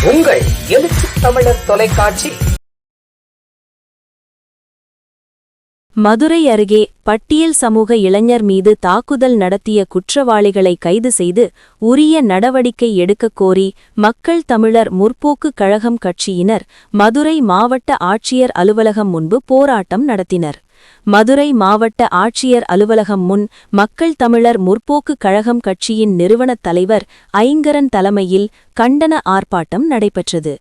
உங்கள் எழுச்சி தமிழர் தொலைக்காட்சி. மதுரை அருகே பட்டியல் சமூக இளைஞர் மீது தாக்குதல் நடத்திய குற்றவாளிகளை கைது செய்து உரிய நடவடிக்கை எடுக்கக் கோரி மக்கள் தமிழர் முற்போக்கு கழகம் கட்சியினர் மதுரை மாவட்ட ஆட்சியர் அலுவலகம் முன்பு போராட்டம் நடத்தினர். மதுரை மாவட்ட ஆட்சியர் அலுவலகம் முன் மக்கள் தமிழர் முற்போக்கு கழகம் கட்சியின் நிறுவனத் தலைவர் ஐங்கரன் தலைமையில் கண்டன ஆர்ப்பாட்டம் நடைபெற்றது.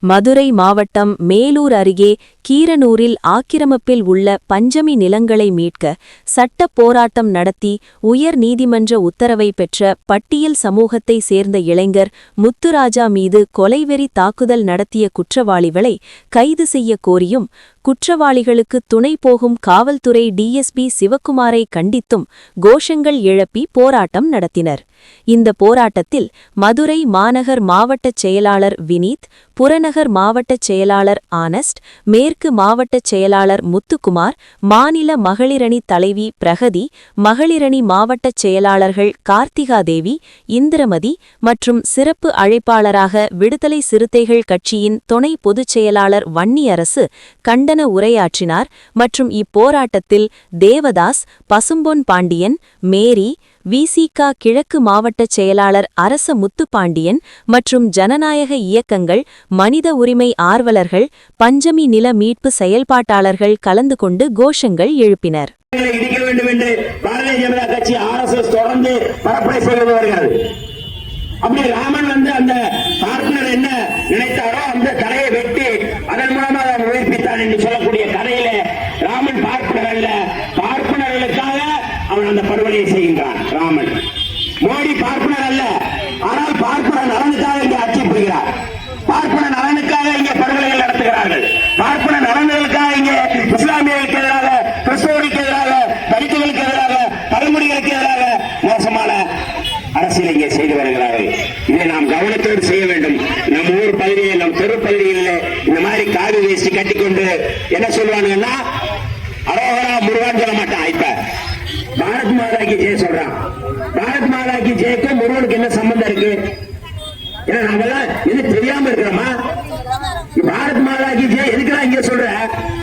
மதுரை மாவட்டம் மேலூர் அருகே கீரனூரில் ஆக்கிரமிப்பில் உள்ள பஞ்சமி நிலங்களை மீட்க சட்ட போராட்டம் நடத்தி உயர் நீதிமன்ற உத்தரவை பெற்ற பட்டியல் சமூகத்தை சேர்ந்த இளைஞர் முத்துராஜா மீது கொலைவெறி தாக்குதல் நடத்திய குற்றவாளிகளை கைது செய்ய கோரியும் குற்றவாளிகளுக்கு துணை போகும் காவல்துறை டிஎஸ்பி சிவக்குமாரை கண்டித்தும் கோஷங்கள் எழுப்பி போராட்டம் நடத்தினர். இந்த போராட்டத்தில் மதுரை மாநகர் மாவட்டச் செயலாளர் வினீத், புறநகர் மாவட்டச் செயலாளர் ஆனஸ்ட், மேற்கு மாவட்டச் செயலாளர் முத்துக்குமார், மாநில மகளிரணி தலைவி பிரகதி, மகளிரணி மாவட்டச் செயலாளர்கள் கார்த்திகாதேவி, இந்திரமதி மற்றும் சிறப்பு அழைப்பாளராக விடுதலை சிறுத்தைகள் கட்சியின் துணை பொதுச் செயலாளர் வன்னியரசு கண்டன உரையாற்றினார். மற்றும் இப்போராட்டத்தில் தேவதாஸ், பசும்பொன் பாண்டியன், மேரி, விசிக கிழக்கு மாவட்டச் செயலாளர் அரச முத்துப்பாண்டியன் மற்றும் ஜனநாயக இயக்கங்கள், மனித உரிமை ஆர்வலர்கள், பஞ்சமி நில மீட்பு செயல்பாட்டாளர்கள் கலந்து கொண்டு கோஷங்கள் எழுப்பினர். இடிக்க வேண்டும் என்று பாரதிய ஜனதா கட்சி RSS தொடர்ந்து பரப்புரை செய்து வருகிறது. அப்படி ராமன் அந்த பார்ப்பனர் என்ன நினைத்தாரோ அந்த கரையை வெட்டி அதன் மூலமாக அவர் உயிர்ப்பித்தார் என்று சொல்லக்கூடிய கரையில ராமன் பார்ப்பனர் அல்ல, பார்ப்பனர்களுக்காக அவன் அந்த படுகொலையை செய்கின்றான். ராமன் மோடி பார்ப்பனர் அல்ல, ஆனால் பார்ப்பனர் நலனுக்காக இங்கே ஆட்சி புரிகிறார். பார்ப்பன நலனுக்காக இங்கே படுகொலைகள் நடத்துகிறார்கள். பார்ப்பன நலன்களுக்காக இங்கே இஸ்லாமியர்களுக்கு எதிராக, கிறிஸ்தவர்களுக்கு எதிராக, தலித்துகளுக்கு எதிராக, பழங்குடிகளுக்கு எதிராக மோசமான அரசியல் இங்கே செய்து வருகிறார்கள். இதை நாம் கவனத்தோடு செய்ய வேண்டும். நம் ஊர் பகுதியில், நம் தெரு பகுதிகளில் இந்த மாதிரி காவி வேஷ்டி கட்டிக்கொண்டு என்ன சொல்லுவானுங்கன்னா, அரோகரா முருகன் சொல்ல மாட்டான். இப்ப பாரத் மாதா கி ஜெய் சொல்றான். பாரத் மாதா கி ஜெய்க்கும் முருகனுக்கு என்ன சம்பந்தம் இருக்கு? ஏன்னா நாங்கெல்லாம் எது தெரியாம இருக்கிறோமா? பாரத் மாதா கி ஜெய் எதுக்குதான் இங்க சொல்ற?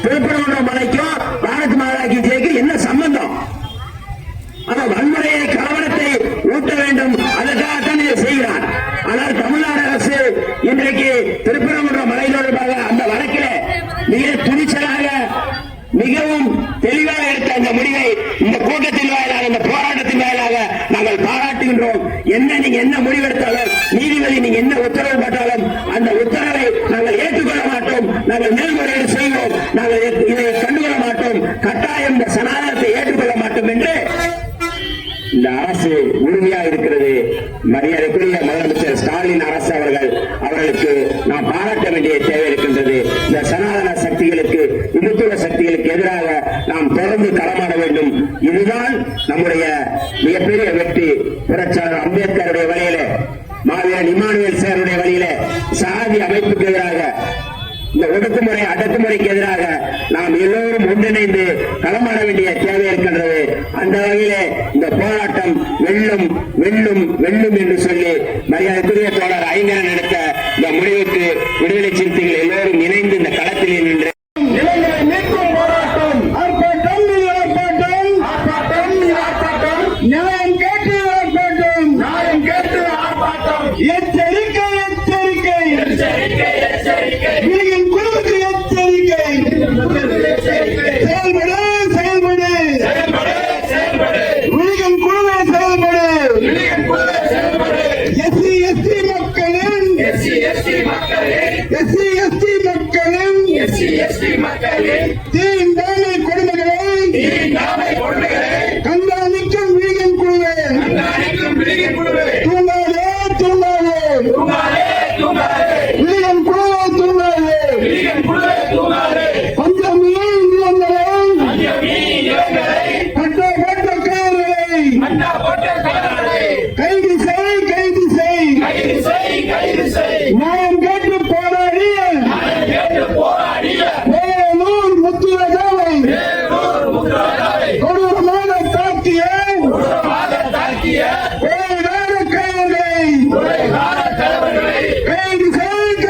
திருப்பரங்குன்றம் மலைக்கும் பாரத் மாதா கி ஜெய்க்கு என்ன சம்பந்தம்? அந்த வன்முறையை, கலவரத்தை ஊட்ட வேண்டும், அதற்காகத்தான் இதை செய்கிறான். ஆனால் தமிழ்நாடு அரசு இன்றைக்கு திருப்பரங்குன்றம் மலை தொடர்பாக அந்த வழக்கிலே மிக துணிச்சலாக, மிகவும் தெளிவாக எடுத்த அந்த முடிவை இந்த கூட்டத்தின் வாயிலாக, இந்த போராட்டத்தின் வாயிலாக நாங்கள் பாராட்டுகின்றோம். நீங்க என்ன முடிவெடுத்தாலும், நீதிபதி நீங்க என்ன உத்தரவு போட்டாலும் அந்த உத்தரவை நாங்கள் ஏற்றுக்கொள்ள மாட்டோம். நாங்கள் மேல்முறையீடு செய்வோம். நாங்கள் இதை கண்டுகொள்ள மாட்டோம். கட்டாயம் இந்த சனாதனத்தை ஏற்றுக்கொள்ள மாட்டோம் என்று இந்த அரசு உறுதியாக இருக்கிறது. மரியாதைக்குரிய முதலமைச்சர் ஸ்டாலின் அரசு அவர்களுக்கு நாம் பாராட்ட வேண்டிய தேவை இருக்கின்றது. இந்த சனாதன சக்திகளுக்கு, இந்துத்துவ சக்திகளுக்கு எதிராக நாம் தொடர்ந்து களமாட வேண்டும். இதுதான் நம்முடைய மிகப்பெரிய வெற்றி. புரட்சியாளர் அம்பேத்கருடைய வழியில, மாவீரன் இமானுவேல் சேருடைய வழியில சாதி அமைப்புக்கு எதிராக, இந்த ஒடுக்குமுறை அடக்குமுறைக்கு எதிராக நாம் எல்லோரும் ஒன்றிணைந்து களமாட வேண்டிய தேவை இருக்கின்றது. அந்த வகையிலே இந்த போராட்டம் வெல்லும் வெல்லும் வெல்லும் என்று சொல்லி மரியாதைக்குரிய தோழர் ஐங்கரன் எடுத்த இந்த முடிவுக்கு விடுதலை சிறுத்தைகள் எல்லோரும் இணைந்து இந்த களத்தில் நின்று கண்காணிக்கும் வீகன் குழுவே, தூங்காதே தூங்காதே, வீகன் குழுவே தூங்காதே, பஞ்சமி நிலங்களை கட்டப்பட்ட காரரை கைது செய், நியாயம் கேட்டு போராடிய வேலூர் முத்துராஜாவை கொடூரமாக தாக்கிய கைது செய்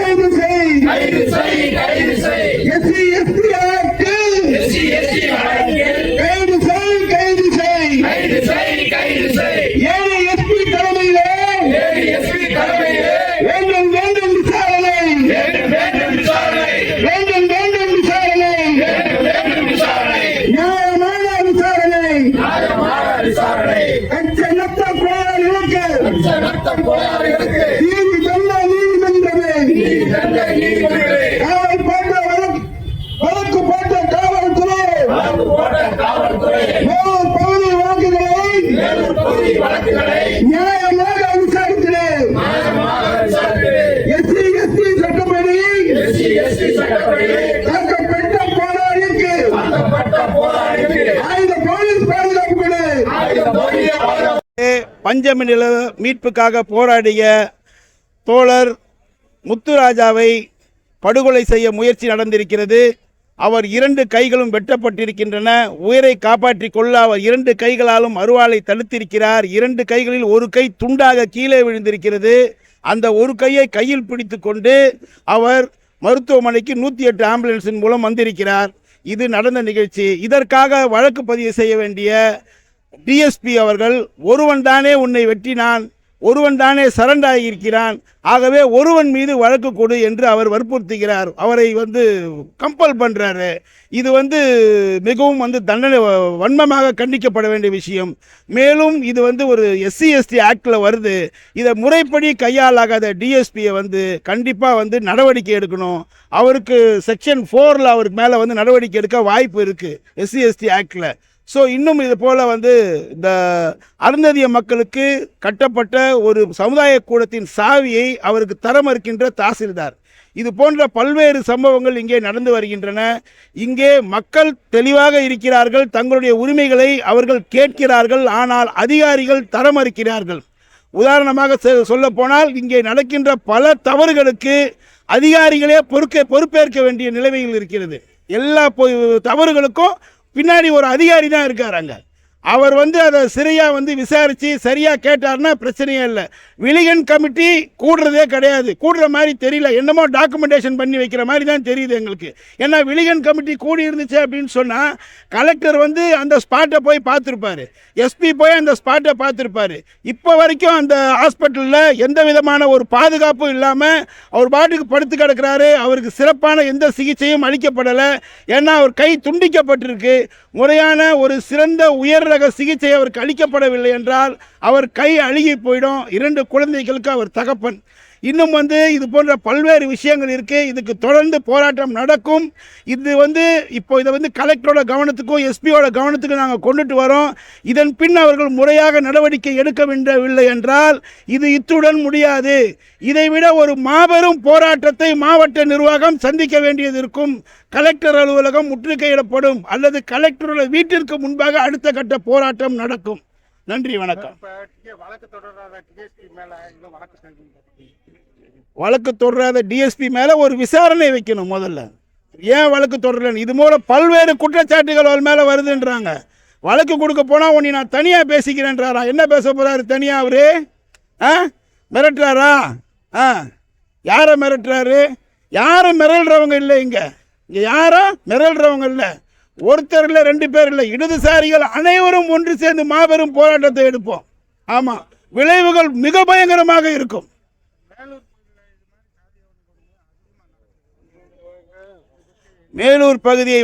நீதி தந்த நீதிமன்றமே, காவல் போட்ட வழக்கு போட்ட காவல்துறை, மேலூர் பகுதி வழக்குகளை நியாயமாக விசாரித்தது. SC சட்டப்படி தாக்கப்பட்ட போராளிக்கு ஆயுத போலீஸ் பாதுகாப்பு கொடு. பஞ்சமி நில மீட்புக்காக போராடிய தோழர் முத்துராஜாவை படுகொலை செய்ய முயற்சி நடந்திருக்கிறது. அவர் 2 கைகளும் வெட்டப்பட்டிருக்கின்றன. உயிரை காப்பாற்றிக் கொள்ள அவர் 2 கைகளாலும் அருவாளை தடுத்திருக்கிறார். 2 கைகளில் ஒரு கை துண்டாக கீழே விழுந்திருக்கிறது. அந்த ஒரு கையை கையில் பிடித்து கொண்டு அவர் மருத்துவமனைக்கு 108 ஆம்புலன்ஸின் மூலம் வந்திருக்கிறார். இது நடந்த நிகழ்ச்சி. இதற்காக வழக்கு பதிவு செய்ய வேண்டிய டிஎஸ்பி அவர்கள், ஒருவன் தானே உன்னை வெட்டினான், ஒருவன் தானே சரண்டாகியிருக்கிறான், ஆகவே ஒருவன் மீது வழக்கு கொடு என்று அவர் வற்புறுத்துகிறார். அவரை கம்பல் பண்ணுறாரு. இது மிகவும் தண்டனை வன்மமாக கண்டிக்கப்பட வேண்டிய விஷயம். மேலும் இது ஒரு SC/ST ஆக்டில் வருது. இதை முறைப்படி கையாளாகாத டிஎஸ்பியை கண்டிப்பாக நடவடிக்கை எடுக்கணும். அவருக்கு செக்ஷன் 4ல் அவருக்கு மேலே நடவடிக்கை எடுக்க வாய்ப்பு இருக்குது SC/ST ஆக்டில். ஸோ இன்னும் இது போல் இந்த அருந்ததிய மக்களுக்கு கட்டப்பட்ட ஒரு சமுதாய கூடத்தின் சாவியை அவருக்கு தர மறுக்கின்ற தாசில்தார், இது போன்ற பல்வேறு சம்பவங்கள் இங்கே நடந்து வருகின்றன. இங்கே மக்கள் தெளிவாக இருக்கிறார்கள், தங்களுடைய உரிமைகளை அவர்கள் கேட்கிறார்கள், ஆனால் அதிகாரிகள் தர மறுக்கிறார்கள். உதாரணமாக சொல்ல போனால் இங்கே நடக்கின்ற பல தவறுகளுக்கு அதிகாரிகளே பொறுப்பேற்க வேண்டிய நிலைமையில் இருக்கிறது. எல்லா தவறுகளுக்கும் பின்னாடி ஒரு அதிகாரி தான் இருக்கார். அங்கே அவர் அதை சரியாக விசாரித்து சரியாக கேட்டார்னா பிரச்சனையே இல்லை. விழிகன் கமிட்டி கூடுறதே கிடையாது, கூடுற மாதிரி தெரியல, என்னமோ டாக்குமெண்டேஷன் பண்ணி வைக்கிற மாதிரி தான் தெரியுது எங்களுக்கு. ஏன்னா விழிகன் கமிட்டி கூடி இருந்துச்சு அப்படின்னு சொன்னால் கலெக்டர் அந்த ஸ்பாட்டை போய் பார்த்துருப்பார், எஸ்பி போய் அந்த ஸ்பாட்டை பார்த்துருப்பார். இப்போ வரைக்கும் அந்த ஹாஸ்பிட்டலில் எந்த விதமான ஒரு பாதுகாப்பும் இல்லாமல் அவர் பாட்டுக்கு படுத்து கிடக்கிறாரு. அவருக்கு சிறப்பான எந்த சிகிச்சையும் அளிக்கப்படலை. ஏன்னா அவர் கை துண்டிக்கப்பட்டிருக்கு. முறையான ஒரு சிறந்த உயர் ரக சிகிச்சை அவருக்கு அளிக்கப்படவில்லை என்றால் அவர் கை அழுகி போயிடும். 2 குழந்தைகளுக்கு அவர் தகப்பன். இன்னும் இது போன்ற பல்வேறு விஷயங்கள் இருக்குது. இதுக்கு தொடர்ந்து போராட்டம் நடக்கும். இது இப்போ இதை கலெக்டரோட கவனத்துக்கும் எஸ்பியோட கவனத்துக்கும் நாங்கள் கொண்டுட்டு வரோம். இதன் பின் அவர்கள் முறையாக நடவடிக்கை எடுக்கவில்லை என்றால் இது இத்துடன் முடியாது. இதைவிட ஒரு மாபெரும் போராட்டத்தை மாவட்ட நிர்வாகம் சந்திக்க வேண்டியது இருக்கும். கலெக்டர் அலுவலகம் முற்றுகையிடப்படும் அல்லது கலெக்டரோட வீட்டிற்கு முன்பாக அடுத்த கட்ட போராட்டம் நடக்கும். நன்றி, வணக்கம். வழக்கு தொடராத டிஎஸ்பி மேலே ஒரு விசாரணை வைக்கணும். முதல்ல ஏன் வழக்கு தொடரலன்னு, இது மூலம் பல்வேறு குற்றச்சாட்டுகள் அவர் மேலே வருதுன்றாங்க. வழக்கு கொடுக்க போனால் உன்னை நான் தனியாக பேசிக்கிறேன்றாரா? என்ன பேச போகிறாரு தனியாக அவரு? மிரட்டுறாரா? யாரை மிரட்டுறாரு? யாரும் மிரள்றவங்க இல்லை. இங்கே யாரும் மிரள்றவங்க இல்லை. ஒருத்தர் இல்லை, 2 பேர் இல்லை, இடதுசாரிகள் அனைவரும் ஒன்று சேர்ந்து மாபெரும் போராட்டத்தை எடுப்போம். ஆமாம், விளைவுகள் மிக பயங்கரமாக இருக்கும். மேலூர் பகுதியை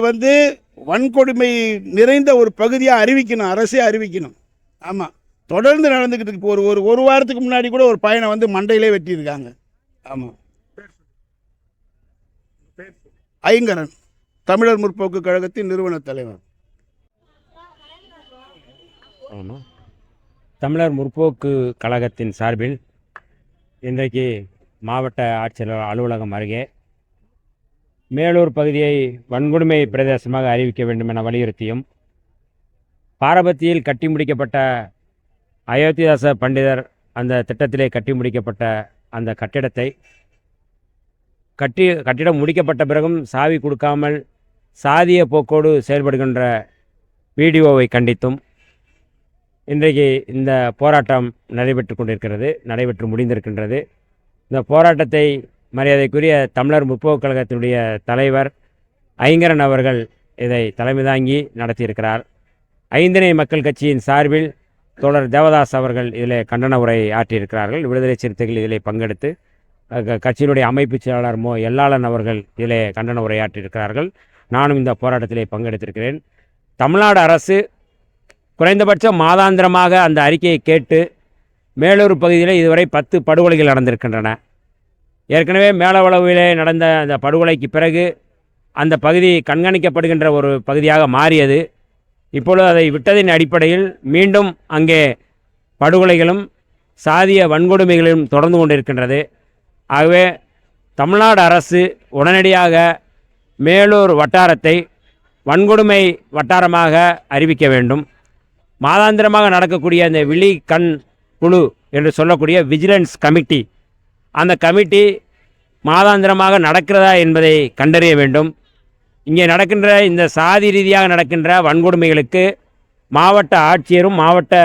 வன்கொடுமை நிறைந்த ஒரு பகுதியாக அறிவிக்கணும், அரசே அறிவிக்கணும். ஆமாம், தொடர்ந்து நடந்துக்கிட்டு இருக்கு. ஒரு வாரத்துக்கு முன்னாடி கூட ஒரு பையனை மண்டையிலே வெட்டியிருக்காங்க. ஆமாம், ஐங்கரன், தமிழர் முற்போக்கு கழகத்தின் நிறுவன தலைவர். தமிழர் முற்போக்கு கழகத்தின் சார்பில் இன்றைக்கு மாவட்ட ஆட்சியர் அலுவலகம் அருகே மேலூர் பகுதியை வன்கொடுமை பிரதேசமாக அறிவிக்க வேண்டும் என வலியுறுத்தியும், பாரபத்தியில் கட்டி முடிக்கப்பட்ட அயோத்திதாச பண்டிதர் அந்த திட்டத்திலே கட்டி முடிக்கப்பட்ட அந்த கட்டிடத்தை கட்டிடம் முடிக்கப்பட்ட பிறகும் சாவி கொடுக்காமல் சாதிய போக்கோடு செயல்படுகின்ற வீடியோவை கண்டித்தும் இன்றைக்கு இந்த போராட்டம் நடைபெற்று முடிந்திருக்கின்றது. இந்த போராட்டத்தை மரியாதைக்குரிய தமிழர் முற்போக்கு கழகத்தினுடைய தலைவர் ஐங்கரன் அவர்கள் இதை தலைமை தாங்கி நடத்தியிருக்கிறார். ஐந்திணை மக்கள் கட்சியின் சார்பில் தோழர் தேவதாஸ் அவர்கள் இதில் கண்டன உரை ஆற்றியிருக்கிறார்கள். விடுதலை சிறுத்தைகள் இதில் பங்கெடுத்து கட்சியினுடைய அமைப்பு செயலாளர் மோ எல்லாளன் அவர்கள் இதில் கண்டன உரையாற்றியிருக்கிறார்கள். நானும் இந்த போராட்டத்திலே பங்கெடுத்திருக்கிறேன். தமிழ்நாடு அரசு குறைந்தபட்சம் மாதாந்திரமாக அந்த அறிக்கையை கேட்டு மேலூர் பகுதியில் இதுவரை 10 படுகொலைகள் நடந்திருக்கின்றன. ஏற்கனவே மேலவளவிலே நடந்த அந்த படுகொலைக்கு பிறகு அந்த பகுதி கண்காணிக்கப்படுகின்ற ஒரு பகுதியாக மாறியது. இப்பொழுது அதை விட்டதின் அடிப்படையில் மீண்டும் அங்கே படுகொலைகளும் சாதிய வன்கொடுமைகளும் தொடர்ந்து கொண்டிருக்கின்றது. ஆகவே தமிழ்நாடு அரசு உடனடியாக மேலூர் வட்டாரத்தை வன்கொடுமை வட்டாரமாக அறிவிக்க வேண்டும். மாதாந்திரமாக நடக்கக்கூடிய அந்த விழி கண் குழு என்று சொல்லக்கூடிய விஜிலன்ஸ் கமிட்டி, அந்த கமிட்டி மாதாந்திரமாக நடக்கிறதா என்பதை கண்டறிய வேண்டும். இங்கே நடக்கின்ற இந்த சாதி ரீதியாக நடக்கின்ற வன்கொடுமைகளுக்கு மாவட்ட ஆட்சியரும் மாவட்ட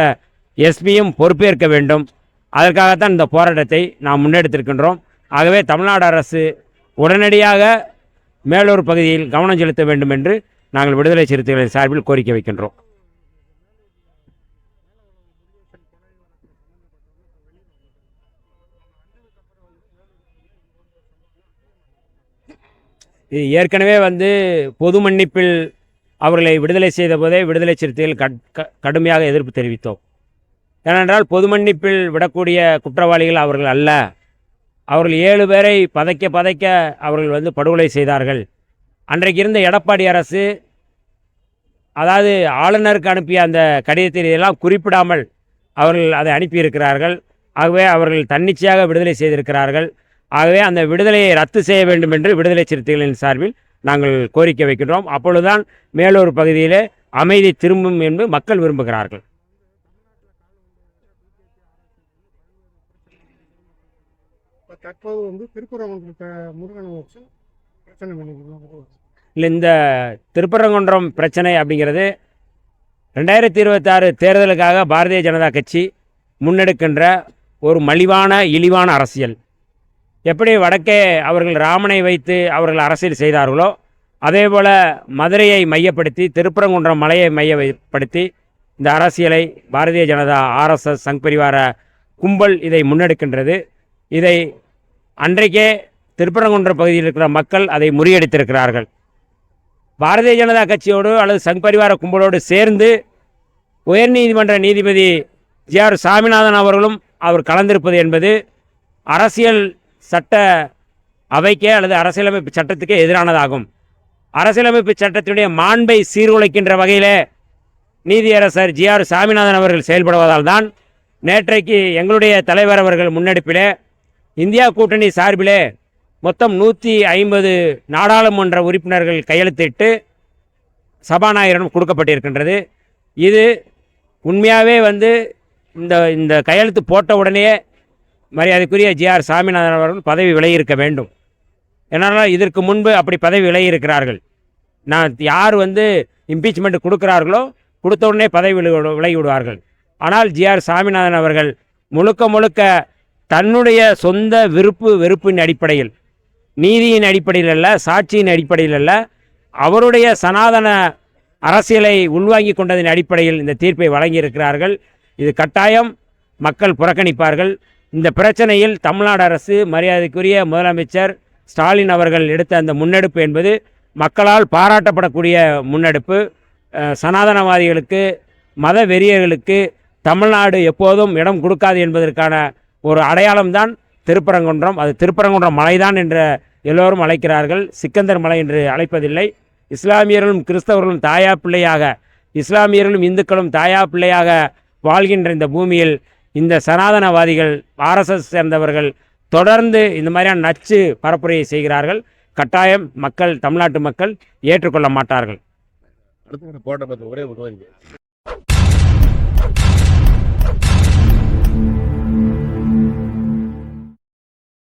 எஸ்பியும் பொறுப்பேற்க வேண்டும். அதற்காகத்தான் இந்த போராட்டத்தை நாம் முன்னெடுத்திருக்கின்றோம். ஆகவே தமிழ்நாடு அரசு உடனடியாக மேலூர் பகுதியில் கவனம் செலுத்த வேண்டும் என்று நாங்கள் விடுதலை சிறுத்தைகளின் சார்பில் கோரிக்கை வைக்கின்றோம். இது ஏற்கனவே பொது மன்னிப்பில் அவர்களை விடுதலை செய்த போதே விடுதலை சிறுத்தைகள் கடுமையாக எதிர்ப்பு தெரிவித்தோம். ஏனென்றால் பொது மன்னிப்பில் விடக்கூடிய குற்றவாளிகள் அவர்கள் அல்ல. அவர்கள் 7 பேரை பதைக்க அவர்கள் படுகொலை செய்தார்கள். அன்றைக்கு இருந்த எடப்பாடி அரசு, அதாவது ஆளுநருக்கு அனுப்பிய அந்த கடிதத்தில் இதெல்லாம் குறிப்பிடாமல் அவர்கள் அதை அனுப்பியிருக்கிறார்கள். ஆகவே அவர்கள் தன்னிச்சையாக விடுதலை செய்திருக்கிறார்கள். ஆகவே அந்த விடுதலையை ரத்து செய்ய வேண்டும் என்று விடுதலை சிறுத்தைகளின் சார்பில் நாங்கள் கோரிக்கை வைக்கின்றோம். அப்பொழுதுதான் மேலூர் பகுதியிலே அமைதி திரும்பும் என்று மக்கள் விரும்புகிறார்கள். தற்போது திருப்பரங்குன்ற முருகன் வச்சு பிரச்சனை பண்ணிக்கலாம். இல்லை, இந்த திருப்பரங்குன்றம் பிரச்சனை அப்படிங்கிறது 2026 தேர்தலுக்காக பாரதிய ஜனதா கட்சி முன்னெடுக்கின்ற ஒரு மலிவான இழிவான அரசியல். எப்படி வடக்கே அவர்கள் ராமனை வைத்து அவர்கள் அரசியல் செய்தார்களோ, அதேபோல் மதுரையை மையப்படுத்தி திருப்பரங்குன்றம் மலையை மையப்படுத்தி இந்த அரசியலை பாரதிய ஜனதா RSS சங் பரிவார கும்பல் இதை முன்னெடுக்கின்றது. இதை அன்றைக்கே திருப்பரங்குன்ற பகுதியில் இருக்கிற மக்கள் அதை முறியடித்திருக்கிறார்கள். பாரதிய ஜனதா கட்சியோடு அல்லது சங் பரிவார கும்பலோடு சேர்ந்து உயர்நீதிமன்ற நீதிபதி GR சாமிநாதன் அவர்களும் அவர் கலந்திருப்பது என்பது அரசியல் சட்ட அவைக்கே அல்லது அரசியலமைப்பு சட்டத்துக்கே எதிரானதாகும். அரசியலமைப்பு சட்டத்தினுடைய மாண்பை சீர்குலைக்கின்ற வகையிலே நீதியரசர் GR சாமிநாதன் அவர்கள் செயல்படுவதால் தான் நேற்றைக்கு எங்களுடைய தலைவர் அவர்கள் முன்னெடுப்பிலே இந்தியா கூட்டணி சார்பிலே மொத்தம் 150 நாடாளுமன்ற உறுப்பினர்கள் கையெழுத்திட்டு சபாநாயகரிடம் கொடுக்கப்பட்டிருக்கின்றது. இது உண்மையாகவே இந்த கையெழுத்து போட்ட உடனே மரியாதைக்குரிய GR சாமிநாதன் அவர்கள் பதவி விலகியிருக்க வேண்டும். ஏன்னால் இதற்கு முன்பு அப்படி பதவி விலகியிருக்கிறார்கள். யார் இம்பீச்மெண்ட் கொடுக்கிறார்களோ கொடுத்த உடனே பதவி விலகி விடுவார்கள். ஆனால் GR சாமிநாதன் அவர்கள் முழுக்க தன்னுடைய சொந்த வெறுப்பின் அடிப்படையில், நீதியின் அடிப்படையில் அல்ல, சாட்சியின் அடிப்படையில் அல்ல, அவருடைய சனாதன அரசியலை உள்வாங்கி கொண்டதின் அடிப்படையில் இந்த தீர்ப்பை வழங்கியிருக்கிறார்கள். இது கட்டாயம் மக்கள் புறக்கணிப்பார்கள். இந்த பிரச்சனையில் தமிழ்நாடு அரசு, மரியாதைக்குரிய முதலமைச்சர் ஸ்டாலின் அவர்கள் எடுத்த அந்த முன்னெடுப்பு என்பது மக்களால் பாராட்டப்படக்கூடிய முன்னெடுப்பு. சனாதனவாதிகளுக்கு, மத வெறியர்களுக்கு தமிழ்நாடு எப்போதும் இடம் கொடுக்காது என்பதற்கான ஒரு அடையாளம்தான் திருப்பரங்குன்றம். அது திருப்பரங்குன்றம் மலைதான் என்று எல்லோரும் அழைக்கிறார்கள், சிக்கந்தர் மலை என்று அழைப்பதில்லை. இஸ்லாமியர்களும் கிறிஸ்தவர்களும் தாயா பிள்ளையாக, இஸ்லாமியர்களும் இந்துக்களும் தாயா பிள்ளையாக வாழ்கின்ற இந்த பூமியில் இந்த சனாதனவாதிகள் RSS சேர்ந்தவர்கள் தொடர்ந்து இந்த மாதிரியான நச்சு பரப்புரையை செய்கிறார்கள். கட்டாயம் தமிழ்நாட்டு மக்கள் ஏற்றுக்கொள்ள மாட்டார்கள்.